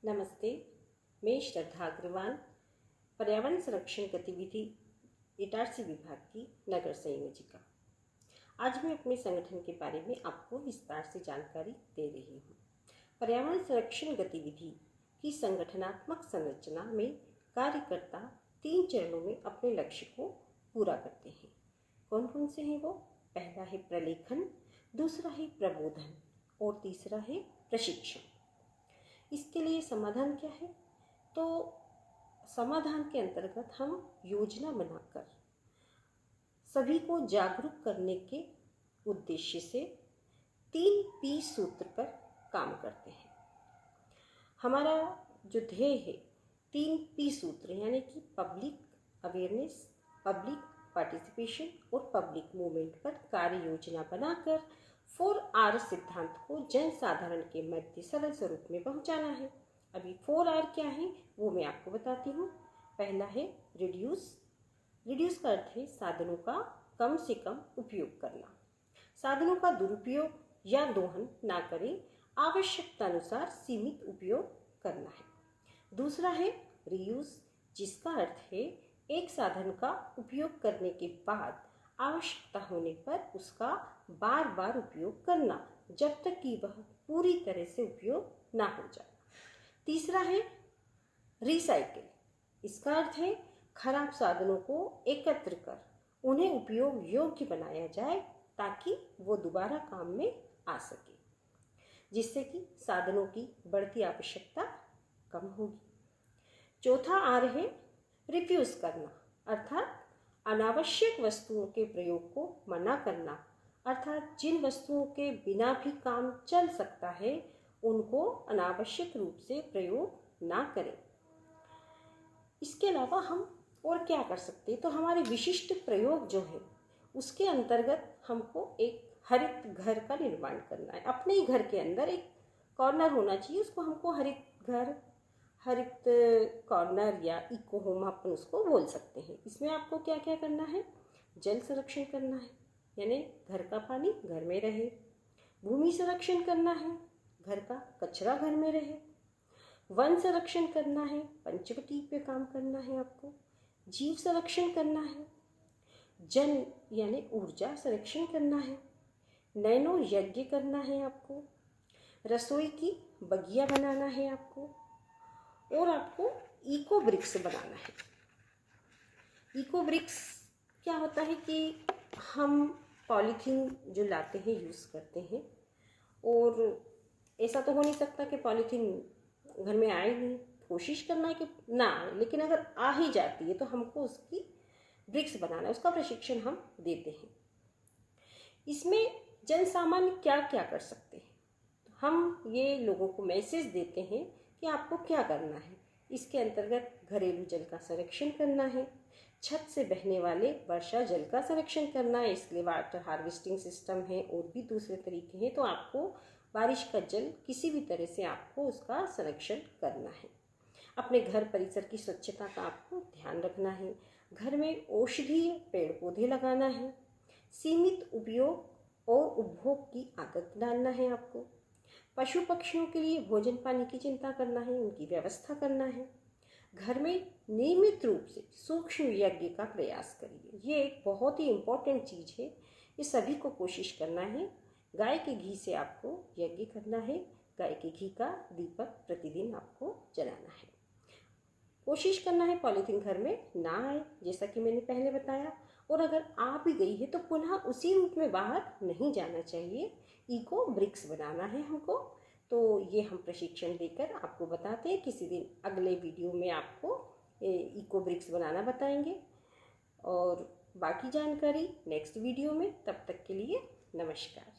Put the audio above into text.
नमस्ते, मैं श्रद्धा अग्रवाल, पर्यावरण संरक्षण गतिविधि इटारसी विभाग की नगर संयोजिका। आज मैं अपने संगठन के बारे में आपको विस्तार से जानकारी दे रही हूँ। पर्यावरण संरक्षण गतिविधि की संगठनात्मक संरचना में कार्यकर्ता 3 चरणों में अपने लक्ष्य को पूरा करते हैं। कौन कौन से हैं वो? पहला है प्रलेखन, दूसरा है प्रबोधन और तीसरा है प्रशिक्षण। इसके लिए समाधान क्या है? तो समाधान के अंतर्गत हम योजना बनाकर सभी को जागरूक करने के उद्देश्य से 3 P सूत्र पर काम करते हैं। हमारा जो ध्येय है 3 P सूत्र यानी कि पब्लिक अवेयरनेस, पब्लिक पार्टिसिपेशन और पब्लिक मूवमेंट पर कार्य योजना बनाकर 4R सिद्धांत को जन साधारण के मध्य सरल स्वरूप में पहुंचाना है। अभी 4R क्या है वो मैं आपको बताती हूँ। पहला है रिड्यूस। रिड्यूस का अर्थ है साधनों का कम से कम उपयोग करना। साधनों का दुरुपयोग या दोहन ना करें, आवश्यकता अनुसार सीमित उपयोग करना है। दूसरा है रीयूज, जिसका अर्थ है एक साधन का उपयोग करने के बाद आवश्यकता होने पर उसका बार बार उपयोग करना जब तक कि वह पूरी तरह से उपयोग ना हो जाए। तीसरा है रिसाइकिल। इसका अर्थ है खराब साधनों को एकत्र कर उन्हें उपयोग योग्य बनाया जाए ताकि वो दोबारा काम में आ सके, जिससे कि साधनों की बढ़ती आवश्यकता कम होगी। चौथा आर है रिफ्यूज करना, अर्थात अनावश्यक वस्तुओं के प्रयोग को मना करना, अर्थात जिन वस्तुओं के बिना भी काम चल सकता है उनको अनावश्यक रूप से प्रयोग ना करें। इसके अलावा हम और क्या कर सकते हैं? तो हमारे विशिष्ट प्रयोग जो है उसके अंतर्गत हमको एक हरित घर का निर्माण करना है। अपने ही घर के अंदर एक कॉर्नर होना चाहिए, उसको हमको हरित घर, हरित कॉर्नर या इको होम अपन उसको बोल सकते हैं। इसमें आपको क्या क्या करना है? जल संरक्षण करना है, यानी घर का पानी घर में रहे। भूमि संरक्षण करना है, घर का कचरा घर में रहे। वन संरक्षण करना है, पंचवटी पे काम करना है आपको। जीव संरक्षण करना है, जन यानी ऊर्जा संरक्षण करना है। नैनो यज्ञ करना है आपको। रसोई की बगिया बनाना है आपको। और आपको इको ब्रिक्स बनाना है। इको ब्रिक्स क्या होता है कि हम पॉलीथीन जो लाते हैं यूज़ करते हैं, और ऐसा तो हो नहीं सकता कि पॉलीथीन घर में आए नहीं। कोशिश करना है कि ना आए, लेकिन अगर आ ही जाती है तो हमको उसकी ब्रिक्स बनाना है, उसका प्रशिक्षण हम देते हैं। इसमें जन सामान्य क्या क्या कर सकते हैं? हम ये लोगों को मैसेज देते हैं कि आपको क्या करना है। इसके अंतर्गत घरेलू जल का संरक्षण करना है, छत से बहने वाले वर्षा जल का संरक्षण करना है। इसके लिए वाटर हार्वेस्टिंग सिस्टम है और भी दूसरे तरीके हैं। तो आपको बारिश का जल किसी भी तरह से आपको उसका संरक्षण करना है। अपने घर परिसर की स्वच्छता का आपको ध्यान रखना है। घर में औषधीय पेड़ पौधे लगाना है। सीमित उपयोग और उपभोग की आदत डालना है आपको। पशु पक्षियों के लिए भोजन पानी की चिंता करना है, उनकी व्यवस्था करना है। घर में नियमित रूप से सूक्ष्म यज्ञ का प्रयास करिए। ये एक बहुत ही इम्पोर्टेंट चीज़ है, ये सभी को कोशिश करना है। गाय के घी से आपको यज्ञ करना है। गाय के घी का दीपक प्रतिदिन आपको जलाना है। कोशिश करना है पॉलीथीन घर में ना आए, जैसा कि मैंने पहले बताया। और अगर आ भी गई है तो पुनः उसी रूप में बाहर नहीं जाना चाहिए। इको ब्रिक्स बनाना है हमको। तो ये हम प्रशिक्षण देकर आपको बताते हैं। किसी दिन अगले वीडियो में आपको इको ब्रिक्स बनाना बताएंगे और बाकी जानकारी नेक्स्ट वीडियो में। तब तक के लिए नमस्कार।